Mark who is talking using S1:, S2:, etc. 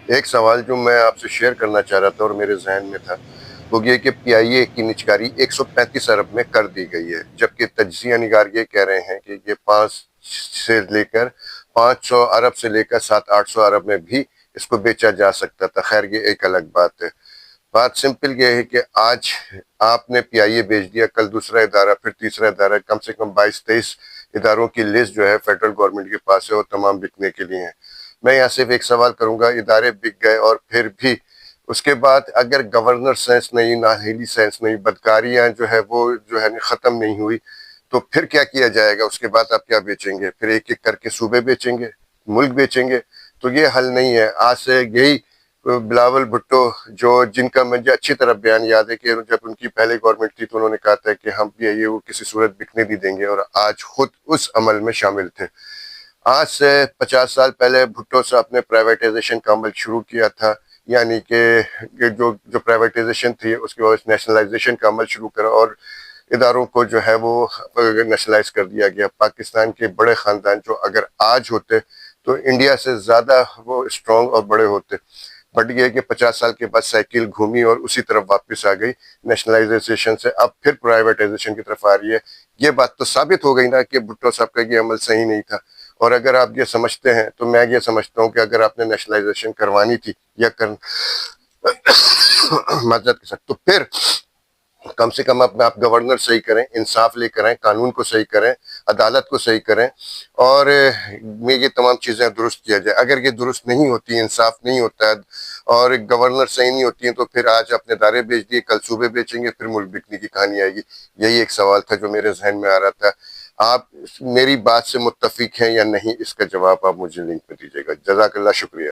S1: ایک سوال جو میں آپ سے شیئر کرنا چاہ رہا تھا اور میرے ذہن میں تھا وہ یہ کہ پی آئی اے کی نجکاری 135 ارب میں کر دی گئی ہے، جبکہ تجزیہ نگار یہ کہہ رہے ہیں کہ یہ 500 ارب سے لے کر 700-800 ارب میں بھی اس کو بیچا جا سکتا تھا۔ خیر یہ ایک الگ بات ہے۔ بات سمپل یہ ہے کہ آج آپ نے پی آئی اے بیچ دیا، کل دوسرا ادارہ، پھر تیسرا ادارہ، کم سے کم 22-23 اداروں کی لسٹ جو ہے فیڈرل گورنمنٹ کے پاس ہے اور تمام بکنے کے لیے ہیں۔ میں یہاں صرف ایک سوال کروں گا، ادارے بک گئے اور پھر بھی اس کے بعد اگر گورنر سینس نہیں، نااہلی سینس نہیں، بدکاریاں جو ہے وہ جو ہے ختم نہیں ہوئی تو پھر کیا کیا جائے گا؟ اس کے بعد آپ کیا بیچیں گے؟ پھر ایک ایک کر کے صوبے بیچیں گے، ملک بیچیں گے؟ تو یہ حل نہیں ہے۔ آج سے یہی بلاول بھٹو جن کا مجھے اچھی طرح بیان یاد ہے کہ جب ان کی پہلے گورنمنٹ تھی تو انہوں نے کہا تھا کہ ہم بھی یہ کسی صورت بکنے نہیں دیں گے، اور آج خود اس عمل میں شامل تھے۔ آج سے 50 سال پہلے بھٹو صاحب نے پرائیویٹائزیشن کا عمل شروع کیا تھا، یعنی کہ جو پرائیویٹائزیشن تھی اس کے بعد نیشنلائزیشن کا عمل شروع کرا اور اداروں کو جو ہے وہ نیشنلائز کر دیا گیا۔ پاکستان کے بڑے خاندان جو اگر آج ہوتے تو انڈیا سے زیادہ وہ اسٹرانگ اور بڑے ہوتے، بٹ یہ کہ 50 سال کے بعد سائیکل گھومی اور اسی طرف واپس آ گئی نیشنلائزیشن سے، اب پھر پرائیویٹائزیشن کی طرف آ رہی ہے۔ یہ بات تو ثابت ہو گئی نا کہ بھٹو صاحب کا یہ عمل صحیح نہیں تھا، اور اگر آپ یہ سمجھتے ہیں تو میں یہ سمجھتا ہوں کہ اگر آپ نے نیشنلائزیشن کروانی تھی یا معذرت کے ساتھ، تو پھر کم سے کم آپ گورنر صحیح کریں، انصاف لے کریں، قانون کو صحیح کریں، عدالت کو صحیح کریں، اور یہ تمام چیزیں درست کیا جائے۔ اگر یہ درست نہیں ہوتی، انصاف نہیں ہوتا ہے اور گورنر صحیح نہیں ہوتی ہیں تو پھر آج اپنے ادارے بیچ دیے، کل صوبے بیچیں گے، پھر ملک بکنے کی کہانی آئے گی۔ یہی ایک سوال تھا جو میرے ذہن میں آ رہا تھا۔ آپ میری بات سے متفق ہیں یا نہیں، اس کا جواب آپ مجھے لنک میں دیجیے گا۔ جزاک اللہ، شکریہ۔